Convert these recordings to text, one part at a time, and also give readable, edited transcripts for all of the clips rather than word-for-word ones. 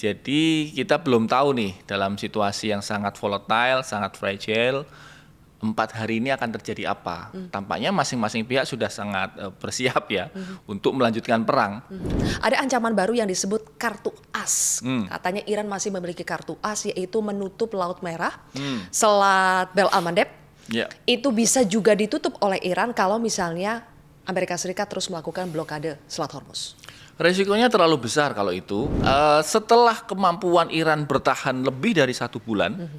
Jadi kita belum tahu nih dalam situasi yang sangat volatile, sangat fragile, 4 hari ini akan terjadi apa. Tampaknya masing-masing pihak sudah sangat bersiap ya untuk melanjutkan perang. Ada ancaman baru yang disebut kartu as. Katanya Iran masih memiliki kartu as, yaitu menutup Laut Merah, Selat Bab el-Mandeb. Ya. Itu bisa juga ditutup oleh Iran kalau misalnya Amerika Serikat terus melakukan blokade Selat Hormuz. Resikonya terlalu besar kalau itu. Setelah kemampuan Iran bertahan lebih dari 1 bulan,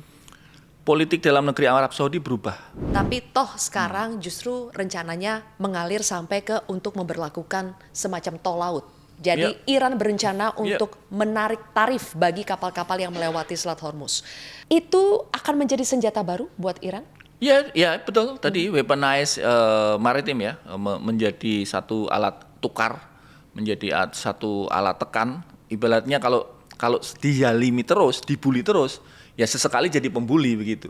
politik dalam negeri Arab Saudi berubah. Tapi toh sekarang justru rencananya mengalir sampai ke untuk memberlakukan semacam tol laut. Jadi Iran berencana untuk menarik tarif bagi kapal-kapal yang melewati Selat Hormuz. Itu akan menjadi senjata baru buat Iran? Ya betul. Tadi weaponize maritim ya, menjadi satu alat tukar, menjadi satu alat tekan. Ibaratnya kalau dizalimi terus, dibully terus, ya sesekali jadi pembuli begitu.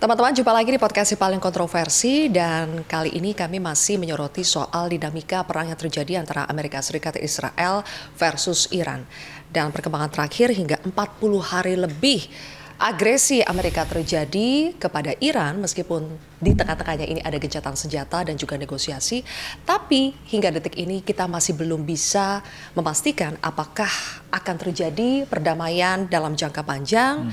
Teman-teman, jumpa lagi di podcast Si Paling Kontroversi, dan kali ini kami masih menyoroti soal dinamika perang yang terjadi antara Amerika Serikat dan Israel versus Iran. Dan perkembangan terakhir hingga 40 hari lebih agresi Amerika terjadi kepada Iran, meskipun di tengah-tengahnya ini ada gencatan senjata dan juga negosiasi, tapi hingga detik ini kita masih belum bisa memastikan apakah akan terjadi perdamaian dalam jangka panjang,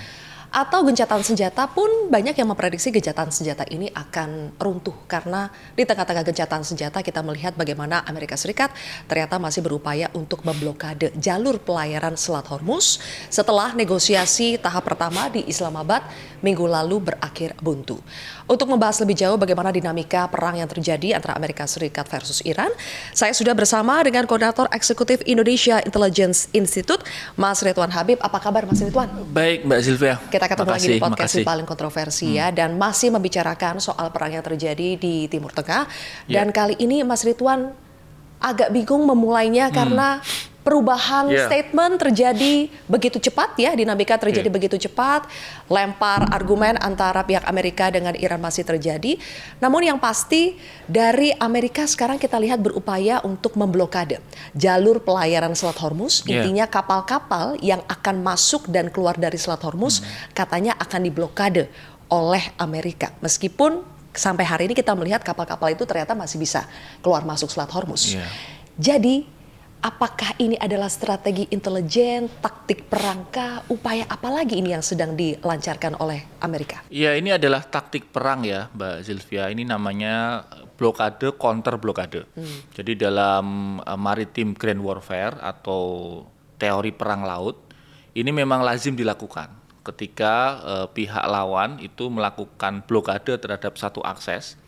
atau gencatan senjata. Pun banyak yang memprediksi gencatan senjata ini akan runtuh, karena di tengah-tengah gencatan senjata kita melihat bagaimana Amerika Serikat ternyata masih berupaya untuk memblokade jalur pelayaran Selat Hormuz setelah negosiasi tahap pertama di Islamabad minggu lalu berakhir buntu. Untuk membahas lebih jauh bagaimana dinamika perang yang terjadi antara Amerika Serikat versus Iran, saya sudah bersama dengan Koordinator Eksekutif Indonesia Intelligence Institute, Mas Ridwan Habib. Apa kabar, Mas Ridwan? Baik, Mbak Sylvia. Kita ketemu lagi di podcast Si Paling Kontroversi ya, dan masih membicarakan soal perang yang terjadi di Timur Tengah. Dan kali ini Mas Ridwan agak bingung memulainya karena perubahan statement terjadi begitu cepat ya, dinamika terjadi begitu cepat, lempar argumen antara pihak Amerika dengan Iran masih terjadi. Namun yang pasti dari Amerika sekarang kita lihat berupaya untuk memblokade jalur pelayaran Selat Hormuz. Intinya kapal-kapal yang akan masuk dan keluar dari Selat Hormuz katanya akan diblokade oleh Amerika. Meskipun sampai hari ini kita melihat kapal-kapal itu ternyata masih bisa keluar masuk Selat Hormuz. Jadi apakah ini adalah strategi intelijen, taktik perangkah, upaya apa lagi ini yang sedang dilancarkan oleh Amerika? Ya, ini adalah taktik perang ya, Mbak Sylvia. Ini namanya blokade, counter blokade. Jadi dalam maritim grand warfare atau teori perang laut, ini memang lazim dilakukan ketika pihak lawan itu melakukan blokade terhadap satu akses,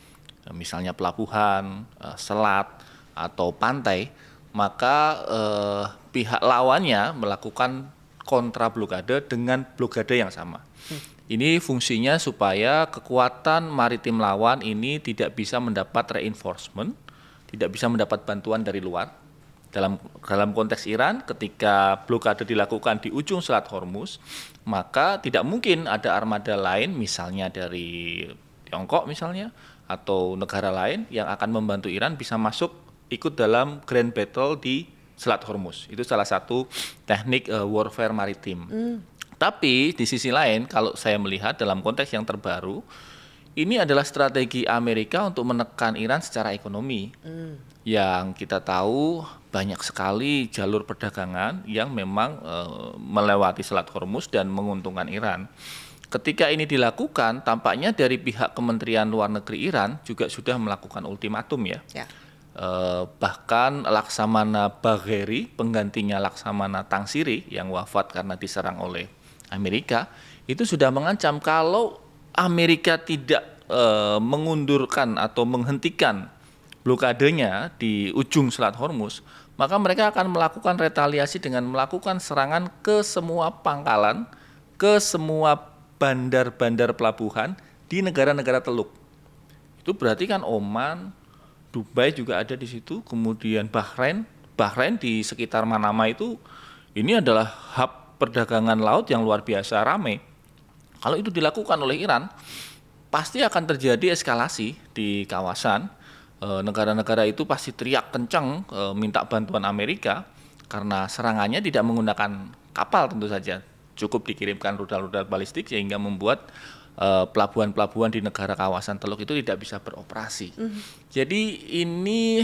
misalnya pelabuhan, selat, atau pantai, maka pihak lawannya melakukan kontra blokade dengan blokade yang sama. Ini fungsinya supaya kekuatan maritim lawan ini tidak bisa mendapat reinforcement, tidak bisa mendapat bantuan dari luar. Dalam konteks Iran, ketika blokade dilakukan di ujung Selat Hormuz, maka tidak mungkin ada armada lain, misalnya dari Tiongkok misalnya, atau negara lain yang akan membantu Iran bisa masuk ikut dalam grand battle di Selat Hormuz. Itu salah satu teknik warfare maritim. Tapi di sisi lain, kalau saya melihat dalam konteks yang terbaru, ini adalah strategi Amerika untuk menekan Iran secara ekonomi. Yang kita tahu banyak sekali jalur perdagangan yang memang melewati Selat Hormuz dan menguntungkan Iran. Ketika ini dilakukan, tampaknya dari pihak Kementerian Luar Negeri Iran juga sudah melakukan ultimatum ya. Bahkan Laksamana Bagheri, penggantinya Laksamana Tangsiri yang wafat karena diserang oleh Amerika, itu sudah mengancam kalau Amerika tidak mengundurkan atau menghentikan blokadenya di ujung Selat Hormuz, maka mereka akan melakukan retaliasi dengan melakukan serangan ke semua pangkalan, ke semua bandar-bandar pelabuhan di negara-negara Teluk. Itu berarti kan Oman, Dubai juga ada di situ, kemudian Bahrain di sekitar Manama itu, ini adalah hub perdagangan laut yang luar biasa ramai. Kalau itu dilakukan oleh Iran, pasti akan terjadi eskalasi di kawasan. Negara-negara itu pasti teriak kencang minta bantuan Amerika karena serangannya tidak menggunakan kapal tentu saja. Cukup dikirimkan rudal-rudal balistik sehingga membuat pelabuhan-pelabuhan di negara kawasan Teluk itu tidak bisa beroperasi. Jadi ini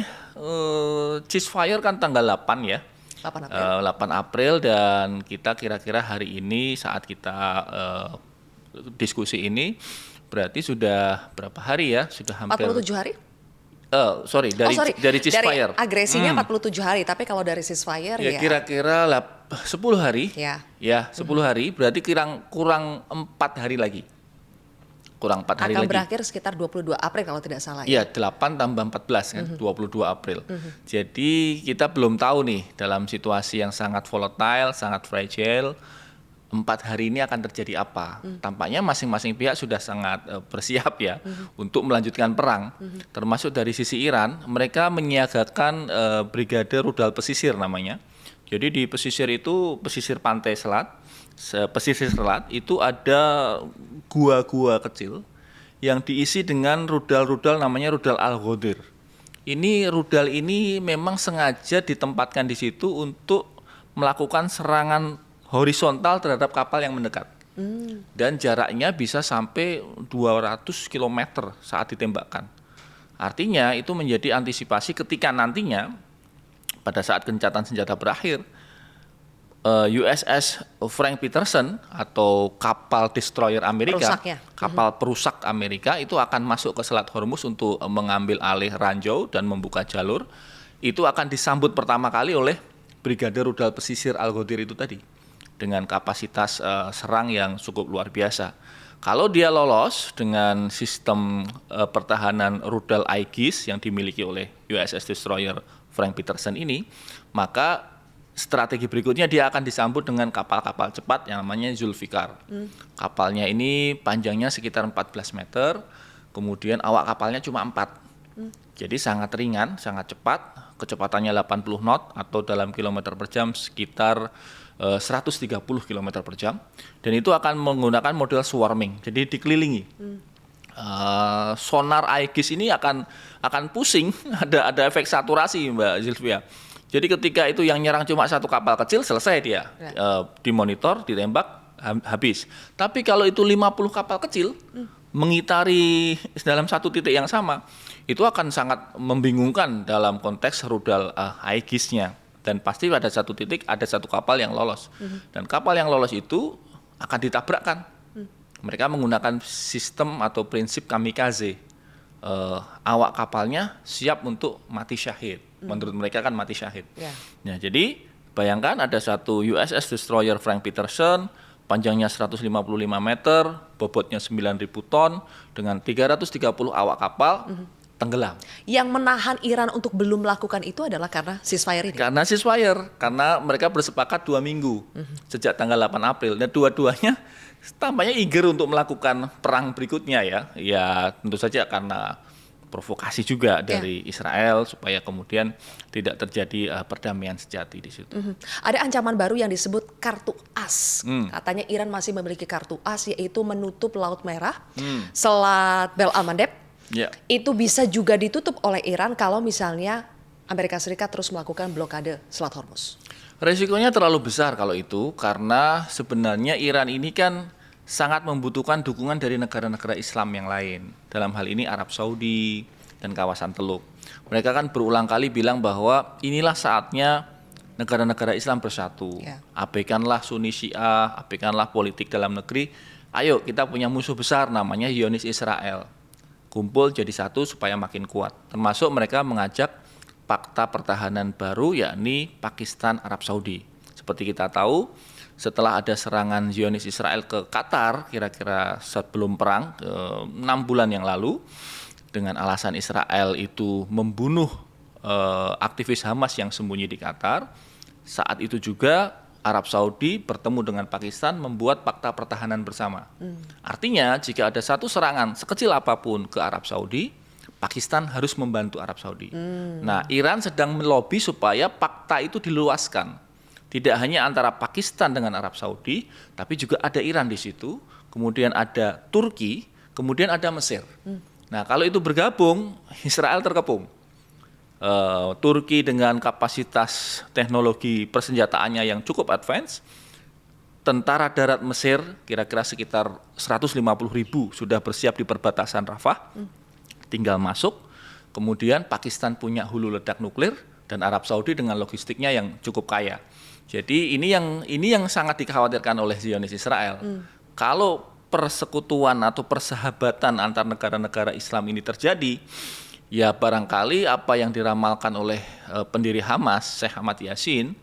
ceasefire kan tanggal 8 ya. 8 April. 8 April dan kita kira-kira hari ini saat kita diskusi ini berarti sudah berapa hari ya? Sudah hampir 47 hari? dari ceasefire. Dari agresinya 47 hari, tapi kalau dari ceasefire Ya ya kira-kira 10 hari. Ya. Ya, 10 hari berarti kurang 4 hari lagi. Kurang 4 hari akan lagi. berakhir sekitar 22 April kalau tidak salah Iya, 8 tambah 14 kan, 22 April. Jadi kita belum tahu nih dalam situasi yang sangat volatile, sangat fragile, 4 hari ini akan terjadi apa. Tampaknya masing-masing pihak sudah sangat bersiap ya untuk melanjutkan perang. Termasuk dari sisi Iran, mereka menyiagakan brigade rudal pesisir namanya. Jadi di pesisir itu, pesisir pantai selat, pesisir selat itu ada gua-gua kecil yang diisi dengan rudal-rudal namanya rudal Al-Ghodir. Rudal ini memang sengaja ditempatkan di situ untuk melakukan serangan horizontal terhadap kapal yang mendekat. Dan jaraknya bisa sampai 200 km saat ditembakkan. Artinya itu menjadi antisipasi ketika nantinya pada saat gencatan senjata berakhir, USS Frank Peterson atau kapal destroyer Amerika, kapal perusak Amerika itu akan masuk ke Selat Hormuz untuk mengambil alih ranjau dan membuka jalur. Itu akan disambut pertama kali oleh brigade rudal pesisir Al-Ghodir itu tadi dengan kapasitas serang yang cukup luar biasa. Kalau dia lolos dengan sistem pertahanan rudal Aegis yang dimiliki oleh USS destroyer Frank Peterson ini, maka strategi berikutnya dia akan disambut dengan kapal-kapal cepat yang namanya Zulfikar. Kapalnya ini panjangnya sekitar 14 meter, kemudian awak kapalnya cuma 4. Jadi sangat ringan, sangat cepat, kecepatannya 80 knot atau dalam kilometer per jam sekitar 130 km per jam. Dan itu akan menggunakan model swarming, jadi dikelilingi. Sonar Aegis ini akan pusing, ada efek saturasi Mbak Zilvia. Jadi ketika itu yang nyerang cuma satu kapal kecil, selesai dia. Dimonitor, ditembak, habis. Tapi kalau itu 50 kapal kecil mengitari dalam satu titik yang sama, itu akan sangat membingungkan dalam konteks rudal Aegisnya. Dan pasti pada satu titik ada satu kapal yang lolos. Dan kapal yang lolos itu akan ditabrakkan. Mereka menggunakan sistem atau prinsip kamikaze. Awak kapalnya siap untuk mati syahid. Menurut mereka kan mati syahid. Nah, jadi bayangkan ada satu USS destroyer Frank Peterson, panjangnya 155 meter, bobotnya 9.000 ton, dengan 330 awak kapal, tenggelam. Yang menahan Iran untuk belum melakukan itu adalah karena ceasefire ini? Karena ceasefire, karena mereka bersepakat 2 minggu sejak tanggal 8 April. Dan dua-duanya tampaknya eager untuk melakukan perang berikutnya ya. Ya tentu saja karena provokasi juga dari Israel supaya kemudian tidak terjadi perdamaian sejati di situ. Ada ancaman baru yang disebut kartu as. Katanya Iran masih memiliki kartu as, yaitu menutup Laut Merah, Selat Bab al-Mandeb. Itu bisa juga ditutup oleh Iran kalau misalnya Amerika Serikat terus melakukan blokade Selat Hormuz. Resikonya terlalu besar kalau itu, karena sebenarnya Iran ini kan sangat membutuhkan dukungan dari negara-negara Islam yang lain. Dalam hal ini Arab Saudi dan kawasan Teluk. Mereka kan berulang kali bilang bahwa inilah saatnya negara-negara Islam bersatu. Abaikanlah Sunni Syiah, abaikanlah politik dalam negeri. Ayo kita punya musuh besar namanya Zionis Israel. Kumpul jadi satu supaya makin kuat. Termasuk mereka mengajak fakta pertahanan baru, yakni Pakistan Arab Saudi. Seperti kita tahu, setelah ada serangan Zionis Israel ke Qatar kira-kira sebelum perang 6 bulan yang lalu, dengan alasan Israel itu membunuh aktivis Hamas yang sembunyi di Qatar, saat itu juga Arab Saudi bertemu dengan Pakistan membuat fakta pertahanan bersama. Artinya jika ada satu serangan sekecil apapun ke Arab Saudi, Pakistan harus membantu Arab Saudi. Nah, Iran sedang melobi supaya fakta itu diluaskan. Tidak hanya antara Pakistan dengan Arab Saudi, tapi juga ada Iran di situ. Kemudian ada Turki. kemudian ada Mesir. Nah, kalau itu bergabung, Israel terkepung. Turki dengan kapasitas teknologi persenjataannya yang cukup advance, tentara darat Mesir kira-kira sekitar 150.000 sudah bersiap di perbatasan Rafah, tinggal masuk. Kemudian Pakistan punya hulu ledak nuklir dan Arab Saudi dengan logistiknya yang cukup kaya. Jadi ini yang sangat dikhawatirkan oleh Zionis Israel. Kalau persekutuan atau persahabatan antar negara-negara Islam ini terjadi, ya barangkali apa yang diramalkan oleh pendiri Hamas, Sheikh Ahmad Yassin,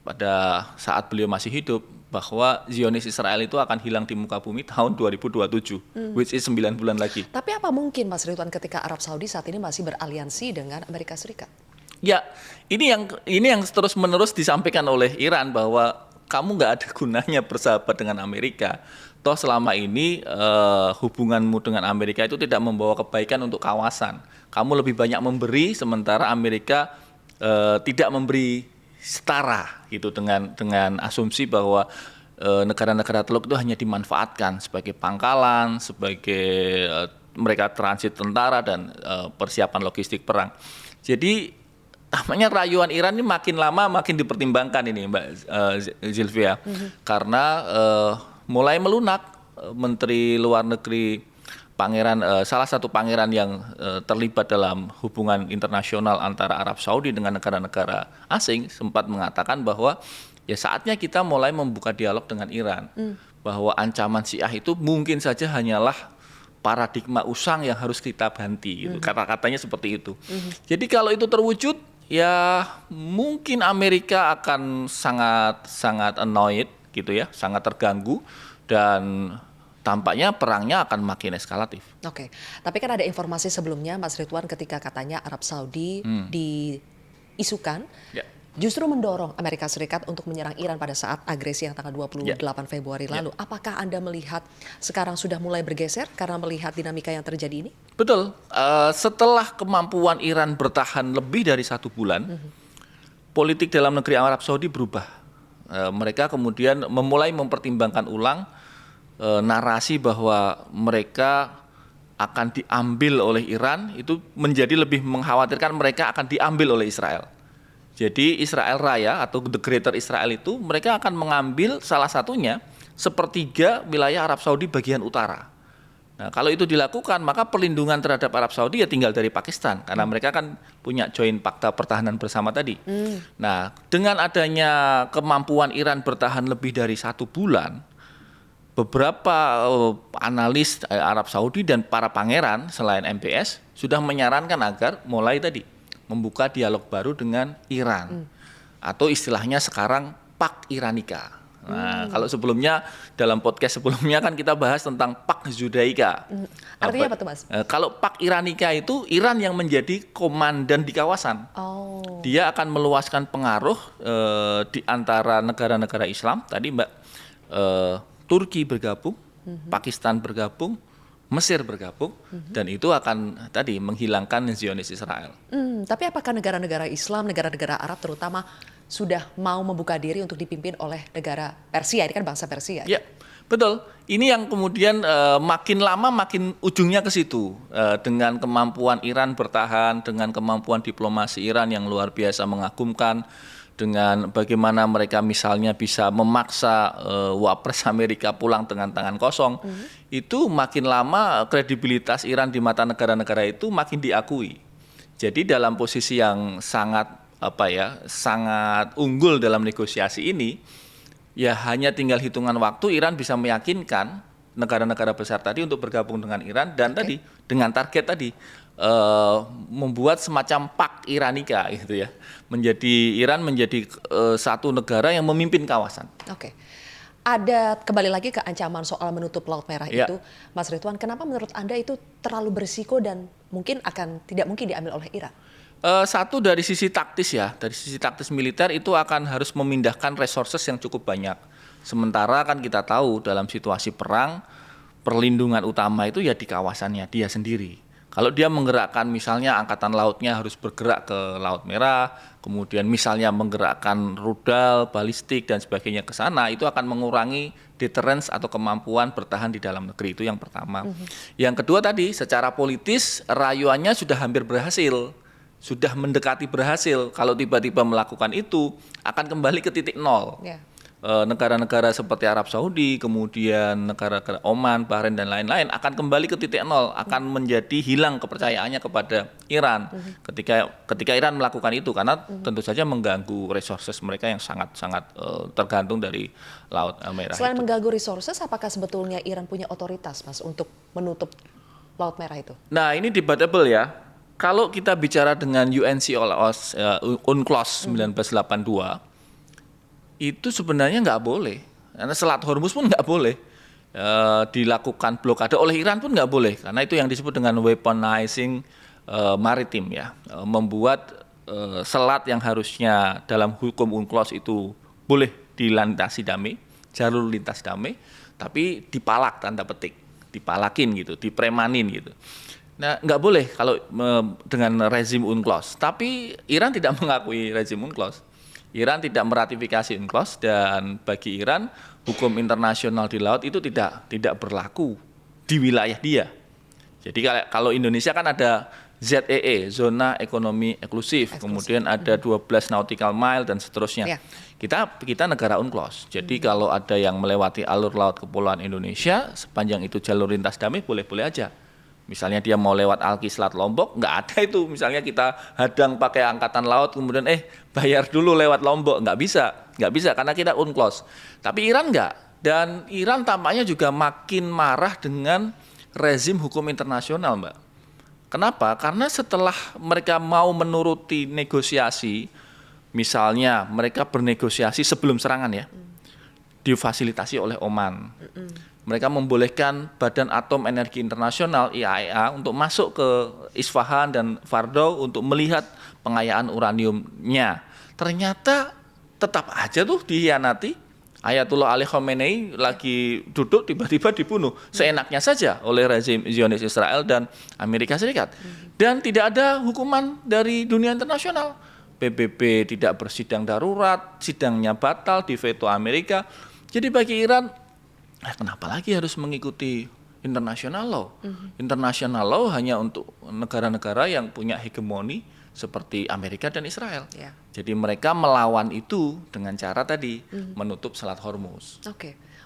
pada saat beliau masih hidup, bahwa Zionis Israel itu akan hilang di muka bumi tahun 2027, which is 9 bulan lagi. Tapi apa mungkin Mas Ridwan ketika Arab Saudi saat ini masih beraliansi dengan Amerika Serikat? Ya, ini yang terus-menerus disampaikan oleh Iran bahwa kamu nggak ada gunanya bersahabat dengan Amerika. Toh selama ini hubunganmu dengan Amerika itu tidak membawa kebaikan untuk kawasan. Kamu lebih banyak memberi, sementara Amerika tidak memberi setara gitu, dengan asumsi bahwa negara-negara Teluk itu hanya dimanfaatkan sebagai pangkalan, sebagai mereka transit tentara dan persiapan logistik perang. Jadi namanya rayuan Iran ini makin lama makin dipertimbangkan ini, Mbak Zilvia, karena mulai melunak Menteri Luar Negeri salah satu pangeran yang terlibat dalam hubungan internasional antara Arab Saudi dengan negara-negara asing sempat mengatakan bahwa ya saatnya kita mulai membuka dialog dengan Iran, bahwa ancaman Syiah itu mungkin saja hanyalah paradigma usang yang harus kita banti gitu. Kata-katanya seperti itu. Jadi kalau itu terwujud, ya mungkin Amerika akan sangat annoyed gitu ya, sangat terganggu, dan tampaknya perangnya akan makin eskalatif. Oke, tapi kan ada informasi sebelumnya Mas Ridwan ketika katanya Arab Saudi diisukan justru mendorong Amerika Serikat untuk menyerang Iran pada saat agresi yang tanggal 28 Februari lalu. Apakah Anda melihat sekarang sudah mulai bergeser karena melihat dinamika yang terjadi ini? Betul, setelah kemampuan Iran bertahan lebih dari 1 bulan, politik dalam negeri Arab Saudi berubah. Mereka kemudian mulai mempertimbangkan ulang narasi bahwa mereka akan diambil oleh Iran, itu menjadi lebih mengkhawatirkan mereka akan diambil oleh Israel. Jadi Israel Raya atau The Greater Israel itu mereka akan mengambil salah satunya sepertiga wilayah Arab Saudi bagian utara. Nah, kalau itu dilakukan, maka perlindungan terhadap Arab Saudi ya tinggal dari Pakistan, karena mereka kan punya joint fakta pertahanan bersama tadi. Nah, dengan adanya kemampuan Iran bertahan lebih dari 1 bulan, beberapa analis Arab Saudi dan para pangeran selain MBS sudah menyarankan agar mulai tadi membuka dialog baru dengan Iran, atau istilahnya sekarang Pak Iranika. Nah, kalau sebelumnya dalam podcast sebelumnya kan kita bahas tentang Pak Zudaika. Artinya apa tuh, Mas? Kalau Pak Iranika itu Iran yang menjadi komandan di kawasan. Dia akan meluaskan pengaruh di antara negara-negara Islam. Tadi Mbak, Turki bergabung, Pakistan bergabung, Mesir bergabung, dan itu akan tadi menghilangkan Zionis Israel. Tapi apakah negara-negara Islam, negara-negara Arab terutama sudah mau membuka diri untuk dipimpin oleh negara Persia? Ini kan bangsa Persia. Ya, betul. Ini yang kemudian makin lama makin ujungnya ke situ. Dengan kemampuan Iran bertahan, dengan kemampuan diplomasi Iran yang luar biasa mengagumkan, dengan bagaimana mereka misalnya bisa memaksa Wapres Amerika pulang dengan tangan kosong, itu makin lama kredibilitas Iran di mata negara-negara itu makin diakui. Jadi dalam posisi yang sangat unggul dalam negosiasi ini, ya hanya tinggal hitungan waktu Iran bisa meyakinkan negara-negara besar tadi untuk bergabung dengan Iran, dan tadi dengan target tadi membuat semacam Pak Iranika gitu ya. Iran menjadi satu negara yang memimpin kawasan. Oke. Ada kembali lagi ke ancaman soal menutup Laut Merah itu, Mas Ridwan, kenapa menurut Anda itu terlalu berisiko dan tidak mungkin diambil oleh Iran? Satu dari sisi taktis ya, dari sisi taktis militer itu akan harus memindahkan resources yang cukup banyak. Sementara kan kita tahu dalam situasi perang, perlindungan utama itu ya di kawasannya dia sendiri. Kalau dia menggerakkan misalnya angkatan lautnya harus bergerak ke Laut Merah, kemudian misalnya menggerakkan rudal, balistik dan sebagainya ke sana, itu akan mengurangi deterrence atau kemampuan bertahan di dalam negeri, itu yang pertama. Yang kedua tadi, secara politis rayuannya sudah hampir berhasil, sudah mendekati berhasil. Kalau tiba-tiba melakukan itu akan kembali ke titik nol. Ya. Negara-negara seperti Arab Saudi, kemudian negara-negara Oman, Bahrain dan lain-lain akan kembali ke titik nol, akan menjadi hilang kepercayaannya kepada Iran ketika Iran melakukan itu, karena tentu saja mengganggu resources mereka yang sangat-sangat tergantung dari Laut Merah. Selain itu. mengganggu resources, apakah sebetulnya Iran punya otoritas, Mas, untuk menutup Laut Merah itu? Nah, ini debatable ya. Kalau kita bicara dengan UNCLOS, UNCLOS 1982, itu sebenarnya nggak boleh, karena Selat Hormuz pun nggak boleh dilakukan blokade oleh Iran pun nggak boleh, karena itu yang disebut dengan weaponizing maritim ya, membuat selat yang harusnya dalam hukum UNCLOS itu boleh dilintasi damai, jalur lintas damai, tapi dipalak tanda petik, dipalakin gitu, dipremanin gitu. Nah, nggak boleh kalau dengan rezim UNCLOS, tapi Iran tidak mengakui rezim UNCLOS. Iran tidak meratifikasi UNCLOS, dan bagi Iran hukum internasional di laut itu tidak berlaku di wilayah dia. Jadi kalau Indonesia kan ada ZEE, zona ekonomi eksklusif, kemudian ada 12 nautical mile dan seterusnya. Ya. Kita negara UNCLOS. Jadi kalau ada yang melewati alur laut kepulauan Indonesia, sepanjang itu jalur lintas damai, boleh-boleh aja. Misalnya dia mau lewat Alki Selat Lombok, nggak ada itu. Misalnya kita hadang pakai angkatan laut, kemudian bayar dulu lewat Lombok, nggak bisa karena kita UNCLOS. Tapi Iran nggak, dan Iran tampaknya juga makin marah dengan rezim hukum internasional, Mbak. Kenapa? Karena setelah mereka mau menuruti negosiasi, misalnya mereka bernegosiasi sebelum serangan ya, difasilitasi oleh Oman. Mereka membolehkan Badan Atom Energi Internasional IAEA untuk masuk ke Isfahan dan Fordow untuk melihat pengayaan uraniumnya. Ternyata tetap aja tuh dihianati. Ayatullah Ali Khamenei lagi duduk tiba-tiba dibunuh seenaknya saja oleh rezim Zionis Israel dan Amerika Serikat. Dan tidak ada hukuman dari dunia internasional. PBB tidak bersidang darurat, sidangnya batal, diveto Amerika. Jadi bagi Iran, kenapa lagi harus mengikuti international law? International law hanya untuk negara-negara yang punya hegemoni seperti Amerika dan Israel. Ya. Jadi mereka melawan itu dengan cara tadi menutup Selat Hormuz.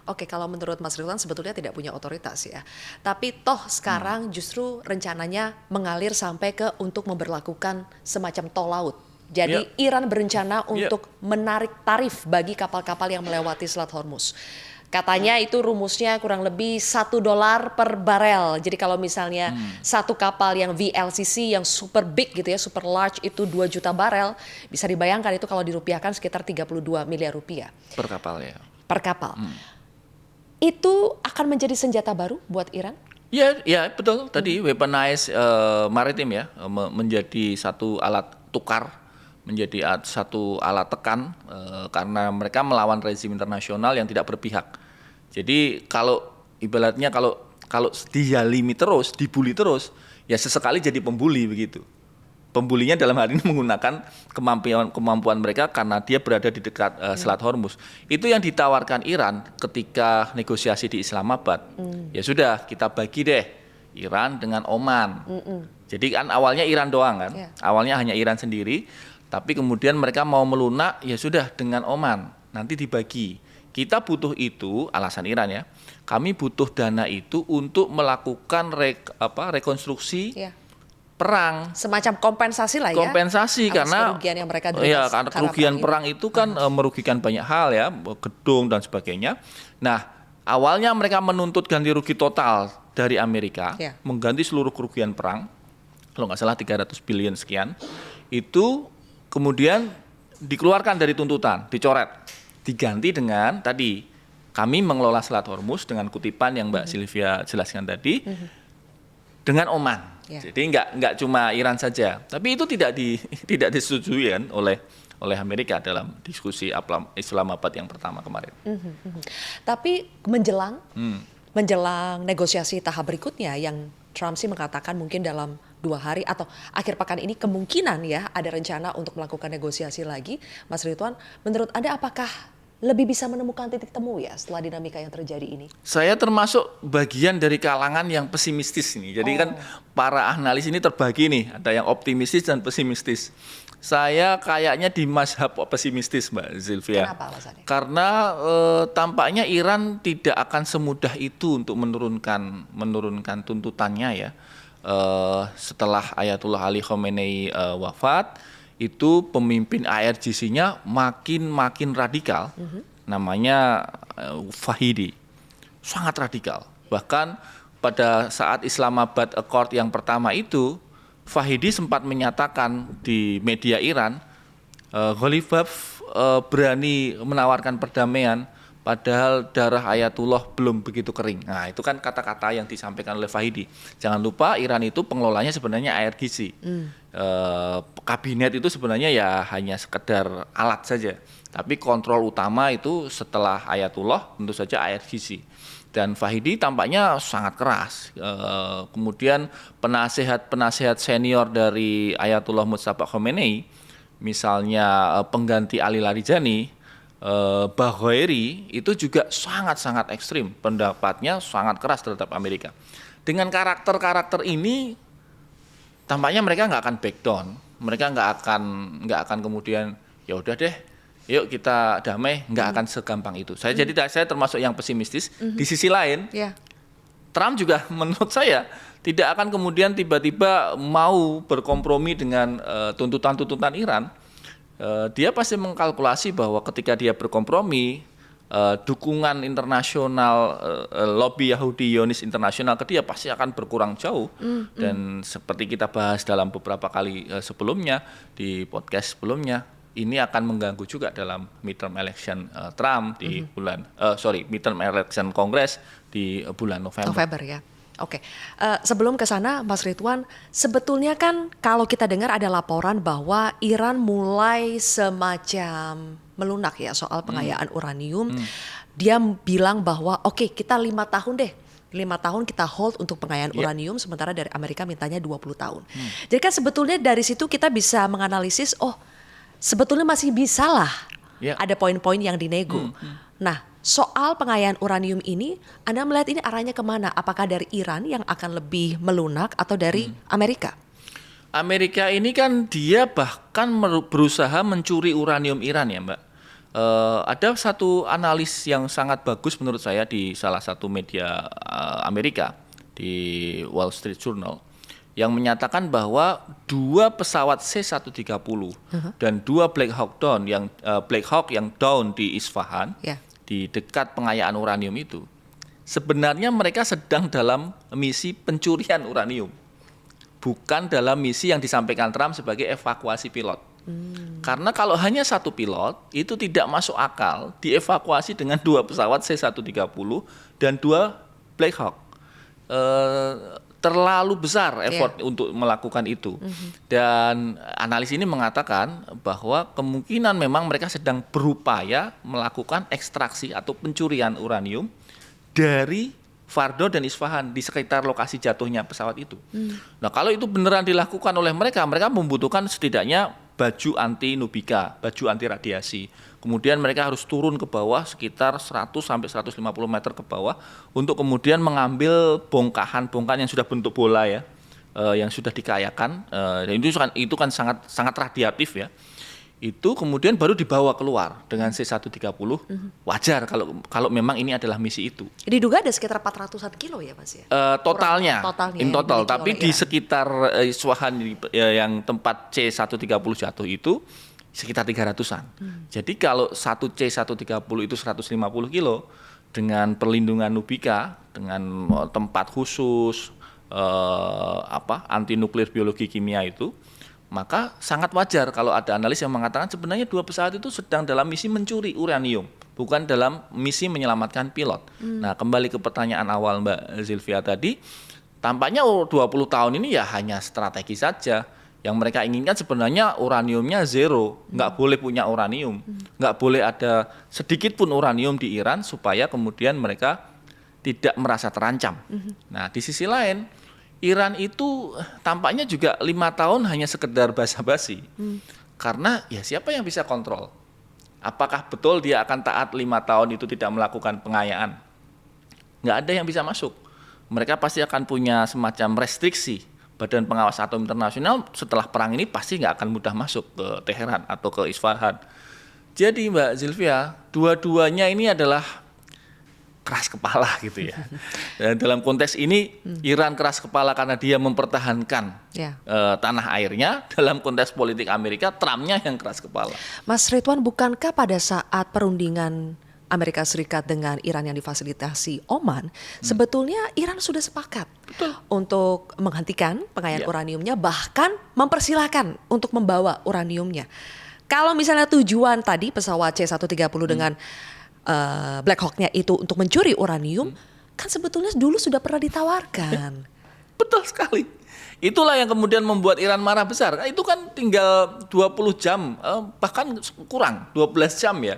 Oke, kalau menurut Mas Ridwan sebetulnya tidak punya otoritas ya. Tapi toh sekarang justru rencananya mengalir sampai ke untuk memberlakukan semacam tol laut. Jadi Iran berencana untuk menarik tarif bagi kapal-kapal yang melewati Selat Hormuz. Katanya itu rumusnya kurang lebih $1 per barel. Jadi kalau misalnya satu kapal yang VLCC yang super big gitu ya, super large itu 2 juta barel, bisa dibayangkan itu kalau dirupiahkan sekitar 32 miliar rupiah. Per kapal ya. Per kapal. Itu akan menjadi senjata baru buat Iran? Ya betul. Tadi weaponize maritim ya, menjadi satu alat tukar, menjadi satu alat tekan karena mereka melawan rezim internasional yang tidak berpihak. Jadi kalau ibaratnya kalau dizalimi terus, dibully terus, ya sesekali jadi pembuli begitu. Pembulinya dalam hal ini menggunakan kemampuan mereka karena dia berada di dekat Selat Hormuz. Itu yang ditawarkan Iran ketika negosiasi di Islamabad. Ya sudah, kita bagi deh Iran dengan Oman. Jadi kan awalnya Iran doang kan, awalnya hanya Iran sendiri. Tapi kemudian mereka mau melunak, ya sudah dengan Oman, nanti dibagi. Kita butuh itu, alasan Iran ya, kami butuh dana itu untuk melakukan rekonstruksi perang. Semacam kompensasi lah ya. Kompensasi karena kerugian yang mereka derita. Ya, karena kerugian perang itu kan merugikan banyak hal ya, gedung dan sebagainya. Nah, awalnya mereka menuntut ganti rugi total dari Amerika, mengganti seluruh kerugian perang, kalau nggak salah 300 billion sekian, itu kemudian dikeluarkan dari tuntutan, dicoret, diganti dengan tadi kami mengelola Selat Hormuz dengan kutipan yang Mbak Sylvia jelaskan tadi dengan Oman. Jadi nggak cuma Iran saja, tapi itu tidak disetujui kan oleh Amerika dalam diskusi Islamabad yang pertama kemarin. Tapi menjelang negosiasi tahap berikutnya yang Trump sih mengatakan mungkin dalam 2 hari atau akhir pekan ini kemungkinan ya ada rencana untuk melakukan negosiasi lagi. Mas Ridwan, menurut Anda apakah lebih bisa menemukan titik temu ya setelah dinamika yang terjadi ini? Saya termasuk bagian dari kalangan yang pesimistis ini. Jadi kan para analis ini terbagi nih, ada yang optimistis dan pesimistis. Saya kayaknya di mazhab pesimistis, Mbak Zilvia. Kenapa alasannya? Karena tampaknya Iran tidak akan semudah itu untuk menurunkan tuntutannya ya. Setelah Ayatullah Ali Khamenei wafat, itu pemimpin IRGC-nya makin radikal, namanya Fahidi, sangat radikal. Bahkan pada saat Islamabad Accord yang pertama itu, Fahidi sempat menyatakan di media Iran, Ghalibaf berani menawarkan perdamaian, padahal darah Ayatullah belum begitu kering. Nah, itu kan kata-kata yang disampaikan oleh Fahidi. Jangan lupa Iran itu pengelolanya sebenarnya IRGC. Kabinet itu sebenarnya ya hanya sekedar alat saja. Tapi kontrol utama itu setelah Ayatullah tentu saja IRGC. Dan Fahidi tampaknya sangat keras. Kemudian penasehat senior dari Ayatullah Mustafa Khomeini, misalnya pengganti Ali Larijani, Baghaeri, itu juga sangat-sangat ekstrim, pendapatnya sangat keras terhadap Amerika. Dengan karakter-karakter ini, tampaknya mereka nggak akan back down, mereka nggak akan kemudian ya udah deh, yuk kita damai, nggak akan segampang itu. Jadi saya termasuk yang pesimistis. Di sisi lain, Trump juga menurut saya tidak akan kemudian tiba-tiba mau berkompromi dengan tuntutan-tuntutan Iran. Dia pasti mengkalkulasi bahwa ketika dia berkompromi, dukungan internasional, lobby Yahudi Zionis internasional ke dia pasti akan berkurang jauh. Dan seperti kita bahas dalam beberapa kali sebelumnya, di podcast sebelumnya, ini akan mengganggu juga dalam midterm election Trump di midterm election Kongres di bulan November Ya. Oke, sebelum ke sana Mas Ridwan, sebetulnya kan kalau kita dengar ada laporan bahwa Iran mulai semacam melunak ya soal pengayaan uranium. Dia bilang bahwa oke, kita 5 tahun deh. 5 tahun kita hold untuk pengayaan uranium, sementara dari Amerika mintanya 20 tahun. Jadi kan sebetulnya dari situ kita bisa menganalisis, sebetulnya masih bisa lah ada poin-poin yang dinego. Nah, soal pengayaan uranium ini, Anda melihat ini arahnya kemana? Apakah dari Iran yang akan lebih melunak atau dari Amerika? Amerika ini kan dia bahkan berusaha mencuri uranium Iran ya, Mbak. Ada satu analis yang sangat bagus menurut saya di salah satu media Amerika, di Wall Street Journal, yang menyatakan bahwa 2 pesawat C-130 dan 2 Black Hawk yang down di Isfahan, di dekat pengayaan uranium itu, sebenarnya mereka sedang dalam misi pencurian uranium, bukan dalam misi yang disampaikan Trump sebagai evakuasi pilot. Karena kalau hanya 1 pilot, itu tidak masuk akal dievakuasi dengan 2 pesawat C-130 dan 2 Black Hawk. Terlalu besar effort untuk melakukan itu. Dan analis ini mengatakan bahwa kemungkinan memang mereka sedang berupaya melakukan ekstraksi atau pencurian uranium dari Fordo dan Isfahan di sekitar lokasi jatuhnya pesawat itu. Nah, kalau itu beneran dilakukan oleh mereka membutuhkan setidaknya baju anti nubika, baju anti radiasi. Kemudian mereka harus turun ke bawah sekitar 100 sampai 150 meter ke bawah untuk kemudian mengambil bongkahan yang sudah bentuk bola ya, yang sudah dikayakan. Dan itu kan sangat radiatif ya. Itu kemudian baru dibawa keluar dengan C-130. Wajar kalau memang ini adalah misi itu. Diduga ada sekitar 400-an kilo ya, Mas ya? Totalnya in total, tapi di Iran. sekitar Iswahan yang tempat C-130 jatuh itu sekitar 300-an. Jadi kalau satu C-130 itu 150 kilo dengan perlindungan nubika, dengan tempat khusus anti nuklir biologi kimia itu, maka sangat wajar kalau ada analis yang mengatakan sebenarnya 2 pesawat itu sedang dalam misi mencuri uranium, bukan dalam misi menyelamatkan pilot. Nah, kembali ke pertanyaan awal Mbak Zilvia tadi, tampaknya 20 tahun ini ya hanya strategi saja. Yang mereka inginkan sebenarnya uraniumnya zero, nggak boleh punya uranium, nggak boleh ada sedikit pun uranium di Iran supaya kemudian mereka tidak merasa terancam. Nah, di sisi lain, Iran itu tampaknya juga 5 tahun hanya sekedar basa-basi. Karena ya siapa yang bisa kontrol? Apakah betul dia akan taat 5 tahun itu tidak melakukan pengayaan? Nggak ada yang bisa masuk. Mereka pasti akan punya semacam restriksi. Badan Pengawas Atom Internasional setelah perang ini pasti nggak akan mudah masuk ke Teheran atau ke Isfahan. Jadi Mbak Zilvia, dua-duanya ini adalah keras kepala gitu ya. Dan dalam konteks ini Iran keras kepala karena dia mempertahankan tanah airnya. Dalam konteks politik Amerika, Trumpnya yang keras kepala. Mas Ridwan, bukankah pada saat perundingan Amerika Serikat dengan Iran yang difasilitasi Oman, sebetulnya Iran sudah sepakat untuk menghentikan pengayaan uraniumnya, bahkan mempersilahkan untuk membawa uraniumnya. Kalau misalnya tujuan tadi pesawat C-130 dengan Black Hawk-nya itu untuk mencuri uranium, kan sebetulnya dulu sudah pernah ditawarkan. Betul sekali. Itulah yang kemudian membuat Iran marah besar. Itu kan tinggal 20 jam, bahkan kurang, 12 jam ya.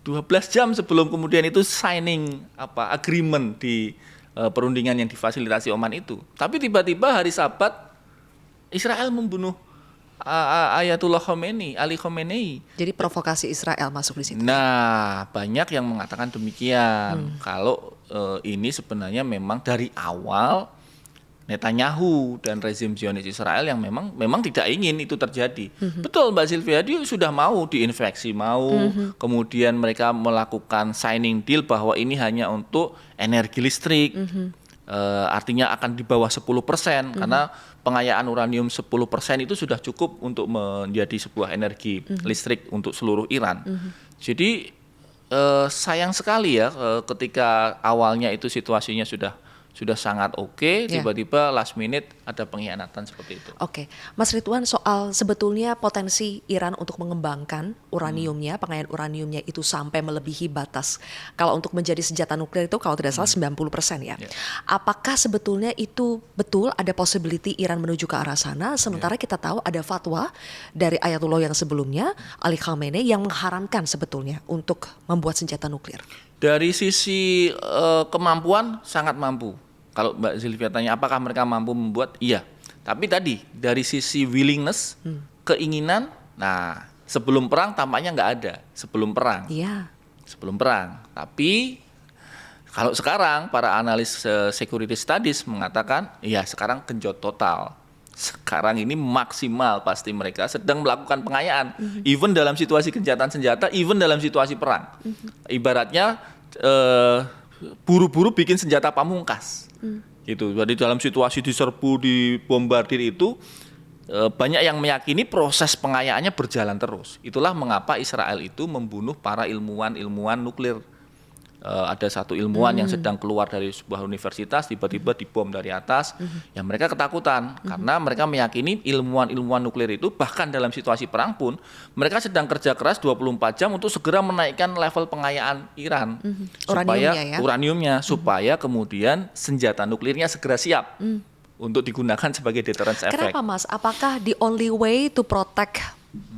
12 jam sebelum kemudian itu signing agreement di perundingan yang difasilitasi Oman itu. Tapi tiba-tiba hari Sabat Israel membunuh Ayatullah Khomeini, Ali Khomeini. Jadi provokasi Israel masuk di situ. Nah, banyak yang mengatakan demikian. Kalau ini sebenarnya memang dari awal Netanyahu dan rezim Zionis Israel yang memang tidak ingin itu terjadi. Betul Mbak Zilvia, dia sudah mau diinfeksi, kemudian mereka melakukan signing deal bahwa ini hanya untuk energi listrik. Artinya akan di bawah 10%, karena pengayaan uranium 10% itu sudah cukup untuk menjadi sebuah energi listrik untuk seluruh Iran. Jadi sayang sekali ya ketika awalnya itu situasinya sudah sangat oke, tiba-tiba last minute ada pengkhianatan seperti itu. Oke, Mas Ridwan, soal sebetulnya potensi Iran untuk mengembangkan uraniumnya, pengayaan uraniumnya itu sampai melebihi batas. Kalau untuk menjadi senjata nuklir itu kalau tidak salah 90% ya. Apakah sebetulnya itu betul ada possibility Iran menuju ke arah sana, sementara kita tahu ada fatwa dari Ayatullah yang sebelumnya, Ali Khamenei, yang mengharamkan sebetulnya untuk membuat senjata nuklir? Dari sisi kemampuan sangat mampu. Kalau Mbak Zilvia tanya apakah mereka mampu membuat, iya. Tapi tadi dari sisi willingness, keinginan, nah sebelum perang tampaknya nggak ada. Sebelum perang. Sebelum perang. Tapi kalau sekarang para analis security studies mengatakan, ya sekarang genjot total. Sekarang ini maksimal pasti mereka sedang melakukan pengayaan. Even dalam situasi gencatan senjata, even dalam situasi perang. Ibaratnya buru-buru bikin senjata pamungkas. Gitu. Jadi dalam situasi diserbu, dibombardir itu banyak yang meyakini proses pengayaannya berjalan terus. Itulah mengapa Israel itu membunuh para ilmuwan nuklir. Ada satu ilmuwan yang sedang keluar dari sebuah universitas, tiba-tiba dibom dari atas. Ya mereka ketakutan karena mereka meyakini ilmuwan nuklir itu bahkan dalam situasi perang pun mereka sedang kerja keras 24 jam untuk segera menaikkan level pengayaan Iran supaya uraniumnya supaya kemudian senjata nuklirnya segera siap untuk digunakan sebagai deterrence effect. Kenapa Mas? Apakah the only way to protect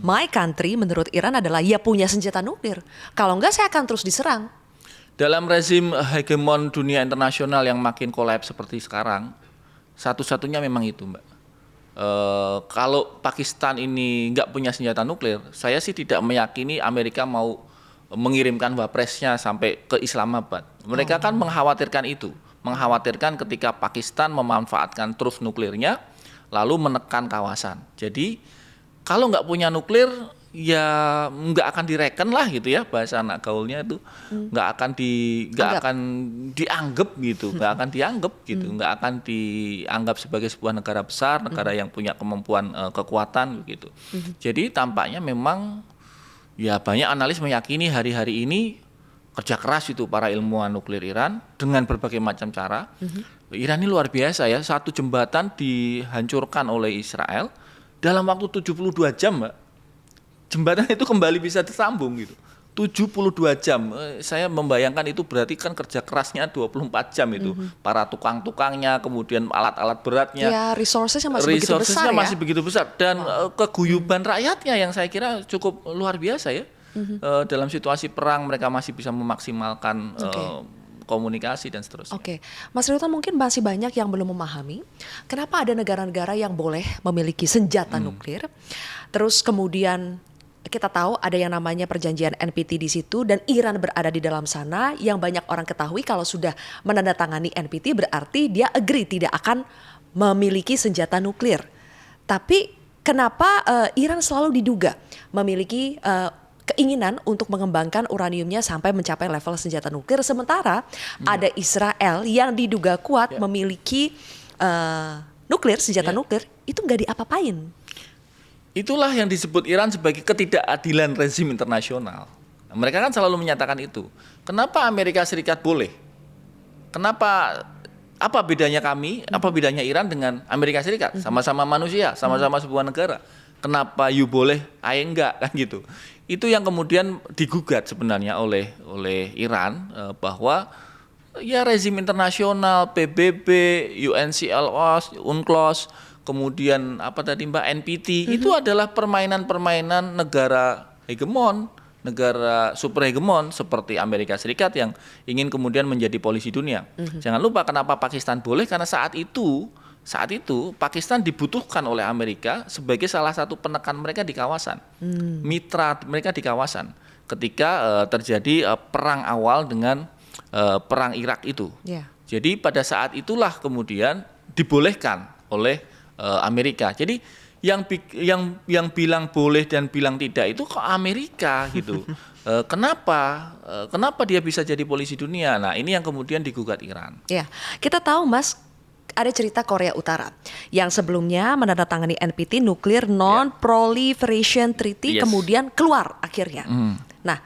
my country menurut Iran adalah ya punya senjata nuklir? Kalau enggak saya akan terus diserang. Dalam rezim hegemon dunia internasional yang makin kolaps seperti sekarang, satu-satunya memang itu, Mbak. Kalau Pakistan ini nggak punya senjata nuklir, saya sih tidak meyakini Amerika mau mengirimkan wapresnya sampai ke Islamabad. Mereka kan mengkhawatirkan itu, mengkhawatirkan ketika Pakistan memanfaatkan truf nuklirnya lalu menekan kawasan. Jadi kalau nggak punya nuklir, ya nggak akan direken lah gitu ya, bahasa anak gaulnya itu nggak akan dianggap gitu, nggak akan dianggap sebagai sebuah negara besar, negara yang punya kemampuan kekuatan gitu. Jadi tampaknya memang ya banyak analis meyakini hari-hari ini kerja keras itu para ilmuwan nuklir Iran dengan berbagai macam cara. Iran ini luar biasa ya, satu jembatan dihancurkan oleh Israel dalam waktu 72 jam, Mbak. Jembatan itu kembali bisa tersambung gitu. 72 jam. Saya membayangkan itu berarti kan kerja kerasnya 24 jam itu. Para tukang-tukangnya, kemudian alat-alat beratnya. Ya, resourcesnya masih begitu besar. Dan keguyuban rakyatnya yang saya kira cukup luar biasa ya. Dalam situasi perang mereka masih bisa memaksimalkan komunikasi dan seterusnya. Mas Ridwan, mungkin masih banyak yang belum memahami kenapa ada negara-negara yang boleh memiliki senjata nuklir, terus kemudian kita tahu ada yang namanya perjanjian NPT di situ dan Iran berada di dalam sana, yang banyak orang ketahui kalau sudah menandatangani NPT berarti dia agree tidak akan memiliki senjata nuklir. Tapi kenapa Iran selalu diduga memiliki keinginan untuk mengembangkan uraniumnya sampai mencapai level senjata nuklir, sementara ada Israel yang diduga kuat memiliki nuklir, senjata nuklir, itu nggak diapa-apain. Itulah yang disebut Iran sebagai ketidakadilan rezim internasional. Nah, mereka kan selalu menyatakan itu. Kenapa Amerika Serikat boleh? Kenapa, apa bedanya kami, apa bedanya Iran dengan Amerika Serikat? Sama-sama manusia, sama-sama sebuah negara. Kenapa you boleh, I enggak, kan gitu. Itu yang kemudian digugat sebenarnya oleh Iran, bahwa ya rezim internasional, PBB, UNCLOS, UNCLOS, kemudian apa tadi Mbak, NPT, itu adalah permainan-permainan negara hegemon, negara super hegemon seperti Amerika Serikat yang ingin kemudian menjadi polisi dunia. Jangan lupa kenapa Pakistan boleh, karena saat itu Pakistan dibutuhkan oleh Amerika sebagai salah satu penekan mereka di kawasan, mitra mereka di kawasan ketika terjadi perang awal dengan perang Irak itu. Jadi pada saat itulah kemudian dibolehkan oleh Amerika. Jadi yang bilang boleh dan bilang tidak itu kok Amerika gitu. Kenapa dia bisa jadi polisi dunia? Nah, ini yang kemudian digugat Iran. Ya, kita tahu Mas, ada cerita Korea Utara yang sebelumnya menandatangani NPT, Nuclear Non-Proliferation Treaty, kemudian keluar akhirnya. Nah,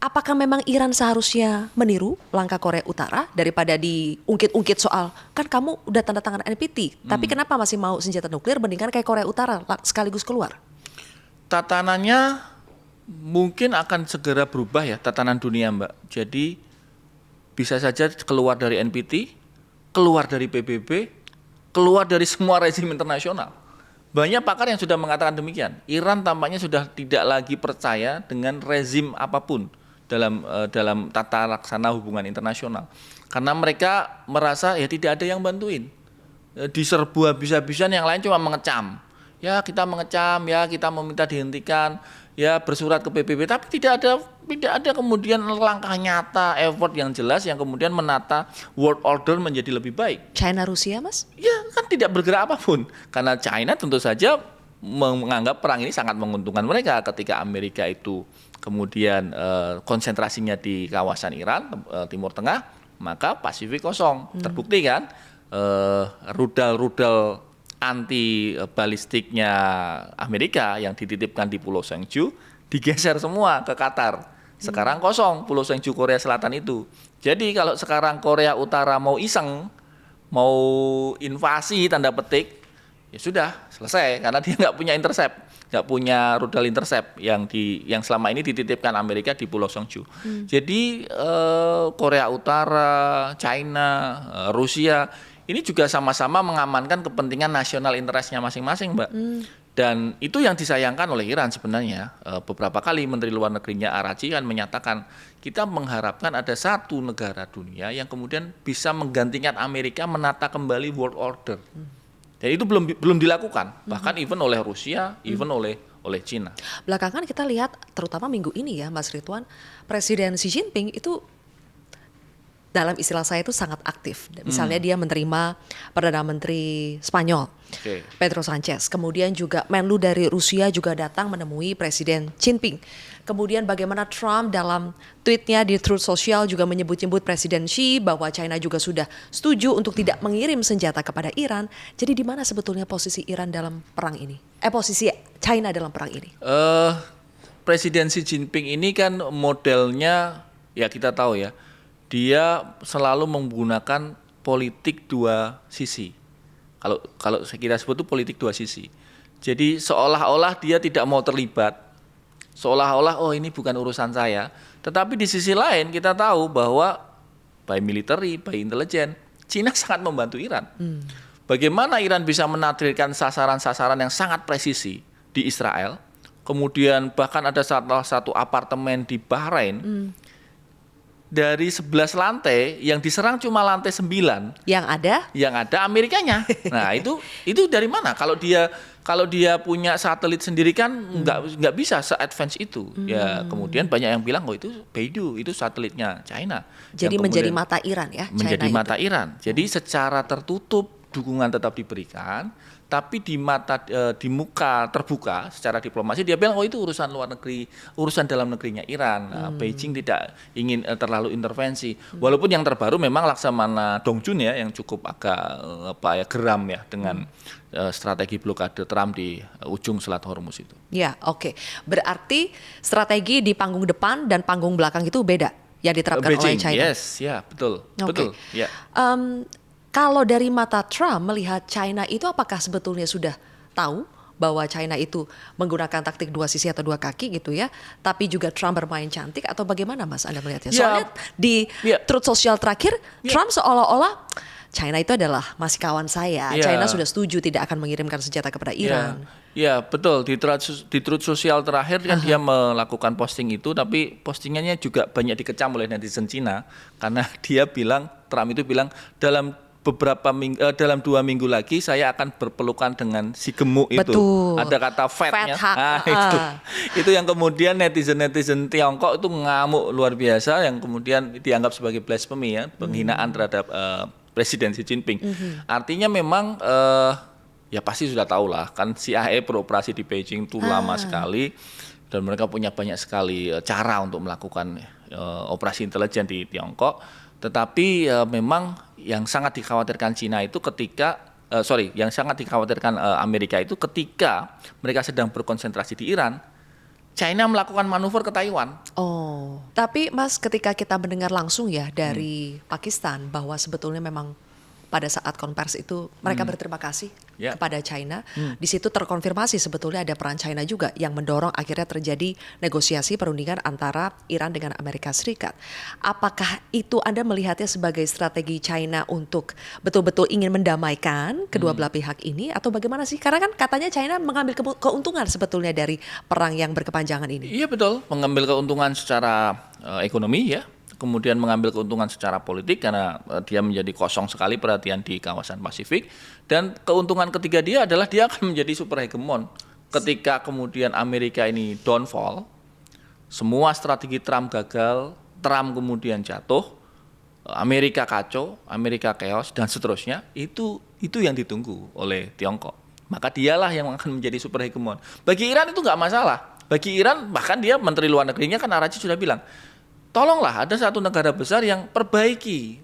apakah memang Iran seharusnya meniru langkah Korea Utara daripada diungkit-ungkit soal kan kamu udah tanda tangan NPT, tapi kenapa masih mau senjata nuklir, mendingan kayak Korea Utara sekaligus keluar? Tatanannya mungkin akan segera berubah ya, tatanan dunia Mbak. Jadi bisa saja keluar dari NPT, keluar dari PBB, keluar dari semua rezim internasional. Banyak pakar yang sudah mengatakan demikian. Iran tampaknya sudah tidak lagi percaya dengan rezim apapun dalam tata laksana hubungan internasional, karena mereka merasa ya tidak ada yang bantuin, diserbu habis-habisan, yang lain cuma mengecam, ya kita mengecam, ya kita meminta dihentikan, ya bersurat ke PBB, tapi tidak ada kemudian langkah nyata, effort yang jelas yang kemudian menata world order menjadi lebih baik. China Rusia Mas? Ya kan tidak bergerak apapun, karena China tentu saja menganggap perang ini sangat menguntungkan mereka. Ketika Amerika itu kemudian konsentrasinya di kawasan Iran, Timur Tengah, maka Pasifik kosong. Terbukti kan, rudal-rudal anti balistiknya Amerika yang dititipkan di Pulau Seongju digeser semua ke Qatar. Sekarang kosong Pulau Seongju Korea Selatan itu. Jadi kalau sekarang Korea Utara mau iseng, mau invasi tanda petik, ya sudah selesai, karena dia nggak punya intercept, nggak punya rudal intercept yang selama ini dititipkan Amerika di Pulau Seongju. Jadi Korea Utara, China, Rusia ini juga sama-sama mengamankan kepentingan nasional interestnya masing-masing, Mbak. Dan itu yang disayangkan oleh Iran sebenarnya. Beberapa kali Menteri Luar Negerinya Araghchi kan menyatakan kita mengharapkan ada satu negara dunia yang kemudian bisa menggantikan Amerika menata kembali world order. Dan itu belum dilakukan, bahkan even oleh Rusia, even oleh Cina. Belakangan kita lihat, terutama minggu ini ya Mas Ridwan, Presiden Xi Jinping itu dalam istilah saya itu sangat aktif. Misalnya dia menerima Perdana Menteri Spanyol, Pedro Sanchez. Kemudian juga Menlu dari Rusia juga datang menemui Presiden Jinping. Kemudian bagaimana Trump dalam tweetnya di Truth Social juga menyebut-nyebut Presiden Xi bahwa China juga sudah setuju untuk tidak mengirim senjata kepada Iran. Jadi di mana sebetulnya posisi Iran dalam perang ini? Posisi China dalam perang ini? Presiden Xi Jinping ini kan modelnya ya kita tahu ya, dia selalu menggunakan politik dua sisi. Kalau kita sebut itu politik dua sisi. Jadi seolah-olah dia tidak mau terlibat, seolah-olah oh ini bukan urusan saya. Tetapi di sisi lain kita tahu bahwa by military, by intelligence, Cina sangat membantu Iran. Bagaimana Iran bisa menargetkan sasaran-sasaran yang sangat presisi di Israel, kemudian bahkan ada salah satu apartemen di Bahrain dari 11 lantai yang diserang cuma lantai 9. Yang ada Amerikanya. Nah, itu dari mana? Kalau dia punya satelit sendiri kan nggak bisa se-advance itu. Ya, kemudian banyak yang bilang itu Beidou, itu satelitnya China. Jadi menjadi mata Iran ya, menjadi China mata itu. Iran. Jadi secara tertutup dukungan tetap diberikan, tapi di muka terbuka secara diplomasi dia bilang itu urusan luar negeri, urusan dalam negerinya Iran. Nah, Beijing tidak ingin terlalu intervensi. Walaupun yang terbaru memang Laksamana Dongjun ya yang cukup agak geram ya dengan strategi blokade Trump di ujung Selat Hormuz itu. Ya, oke. Berarti strategi di panggung depan dan panggung belakang itu beda yang diterapkan oleh China. Yes, ya betul, betul. Ya. Kalau dari mata Trump melihat China itu apakah sebetulnya sudah tahu bahwa China itu menggunakan taktik dua sisi atau dua kaki gitu ya, tapi juga Trump bermain cantik atau bagaimana Mas Anda melihatnya? Soalnya di Truth Social terakhir Trump seolah-olah China itu adalah masih kawan saya. China sudah setuju tidak akan mengirimkan senjata kepada Iran. Ya betul, di Truth Social terakhir kan dia melakukan posting itu, tapi postingannya juga banyak dikecam oleh netizen Cina karena dia bilang, Trump itu bilang dalam 2 minggu lagi saya akan berpelukan dengan si gemuk itu. Betul. Ada kata fatnya. Itu yang kemudian netizen Tiongkok itu ngamuk luar biasa, yang kemudian dianggap sebagai blasphemy ya, penghinaan terhadap Presiden Xi Jinping. Artinya memang ya pasti sudah tahu lah kan CIA beroperasi di Beijing itu lama sekali dan mereka punya banyak sekali cara untuk melakukan operasi intelijen di Tiongkok. Tetapi memang yang sangat dikhawatirkan Cina itu yang sangat dikhawatirkan Amerika itu ketika mereka sedang berkonsentrasi di Iran, China melakukan manuver ke Taiwan. Oh, tapi Mas ketika kita mendengar langsung ya dari Pakistan bahwa sebetulnya memang pada saat konversi itu mereka berterima kasih kepada China. Di situ terkonfirmasi sebetulnya ada peran China juga yang mendorong akhirnya terjadi negosiasi perundingan antara Iran dengan Amerika Serikat. Apakah itu Anda melihatnya sebagai strategi China untuk betul-betul ingin mendamaikan kedua belah pihak ini atau bagaimana sih? Karena kan katanya China mengambil keuntungan sebetulnya dari perang yang berkepanjangan ini. Iya betul, mengambil keuntungan secara ekonomi ya. Kemudian mengambil keuntungan secara politik karena dia menjadi kosong sekali perhatian di kawasan Pasifik, dan keuntungan ketiga dia adalah dia akan menjadi super hegemon ketika kemudian Amerika ini downfall, semua strategi Trump gagal, Trump kemudian jatuh, Amerika kacau, Amerika chaos dan seterusnya, itu yang ditunggu oleh Tiongkok. Maka dialah yang akan menjadi super hegemon. Bagi Iran itu nggak masalah. Bagi Iran bahkan dia Menteri Luar Negerinya kan Araghchi sudah bilang, tolonglah ada satu negara besar yang perbaiki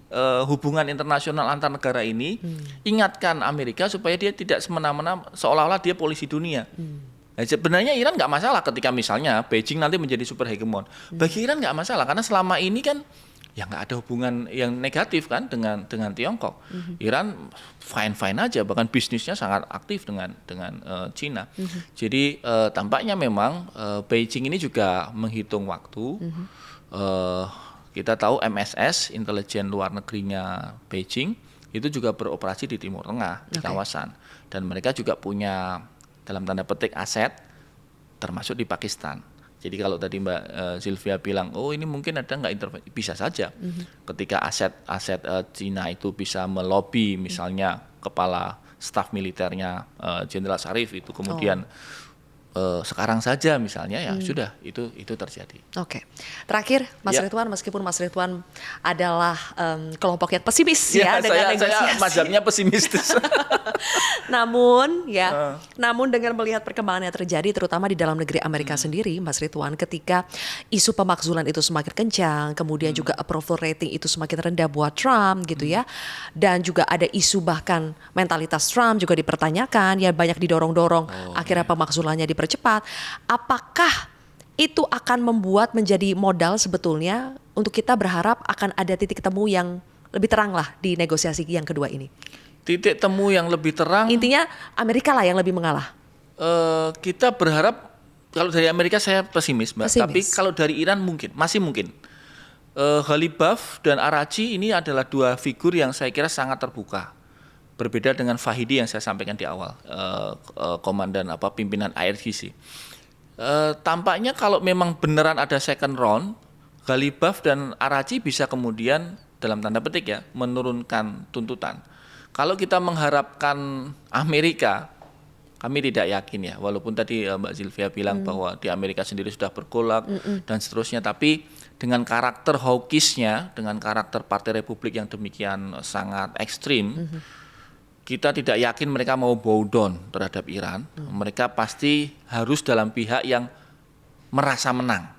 hubungan internasional antar negara ini, ingatkan Amerika supaya dia tidak semena-mena seolah-olah dia polisi dunia. Nah, sebenarnya Iran nggak masalah ketika misalnya Beijing nanti menjadi super hegemon. Bagi Iran nggak masalah karena selama ini kan ya nggak ada hubungan yang negatif kan dengan Tiongkok. Iran fine aja, bahkan bisnisnya sangat aktif dengan Cina. Jadi tampaknya memang Beijing ini juga menghitung waktu. Kita tahu MSS, intelijen luar negerinya Beijing, itu juga beroperasi di Timur Tengah, di kawasan. Dan mereka juga punya, dalam tanda petik, aset, termasuk di Pakistan. Jadi kalau tadi Mbak Sylvia bilang, oh ini mungkin ada nggak intervensi, bisa saja. Ketika aset Cina itu bisa melobi misalnya kepala staf militernya Jenderal Zarif itu kemudian sekarang saja misalnya ya sudah itu terjadi. Oke. Terakhir Mas Ridwan, meskipun Mas Ridwan adalah kelompok yang pesimis dengan negosiasi. Saya mazhabnya pesimistis. Namun dengan melihat perkembangan yang terjadi terutama di dalam negeri Amerika sendiri, Mas Ridwan, ketika isu pemakzulan itu semakin kencang, kemudian juga approval rating itu semakin rendah buat Trump gitu ya. Dan juga ada isu bahkan mentalitas Trump juga dipertanyakan, ya banyak didorong-dorong akhirnya pemakzulannya dipercepat. Apakah itu akan membuat menjadi modal sebetulnya untuk kita berharap akan ada titik temu yang lebih terang lah di negosiasi yang kedua ini? Titik temu yang lebih terang. Intinya Amerika lah yang lebih mengalah. Kita berharap, kalau dari Amerika saya pesimis, Mbak. Tapi kalau dari Iran masih mungkin. Ghalibaf dan Araghchi ini adalah dua figur yang saya kira sangat terbuka. Berbeda dengan Fahidi yang saya sampaikan di awal, komandan pimpinan IRGC. Tampaknya kalau memang beneran ada second round, Ghalibaf dan Arachi bisa kemudian dalam tanda petik ya menurunkan tuntutan. Kalau kita mengharapkan Amerika, kami tidak yakin ya, walaupun tadi Mbak Zilvia bilang bahwa di Amerika sendiri sudah bergolak dan seterusnya, tapi dengan karakter hawkishnya, dengan karakter Partai Republik yang demikian sangat ekstrim, kita tidak yakin mereka mau bow down terhadap Iran. Mereka pasti harus dalam pihak yang merasa menang.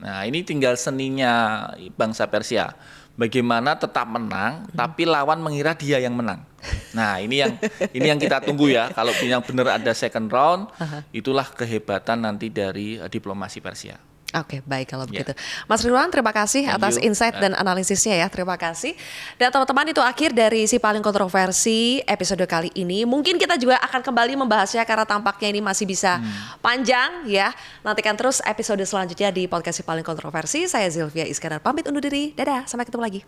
Nah, ini tinggal seninya bangsa Persia. Bagaimana tetap menang, tapi lawan mengira dia yang menang. Nah, ini yang kita tunggu ya. Kalau yang benar ada second round, itulah kehebatan nanti dari diplomasi Persia. Oke, baik kalau begitu. Mas Ridwan, terima kasih atas insight dan analisisnya ya. Terima kasih. Dan teman-teman, itu akhir dari Si Paling Kontroversi episode kali ini. Mungkin kita juga akan kembali membahasnya karena tampaknya ini masih bisa panjang ya. Nantikan terus episode selanjutnya di podcast Si Paling Kontroversi. Saya Zilvia Iskandar pamit undur diri. Dadah, sampai ketemu lagi.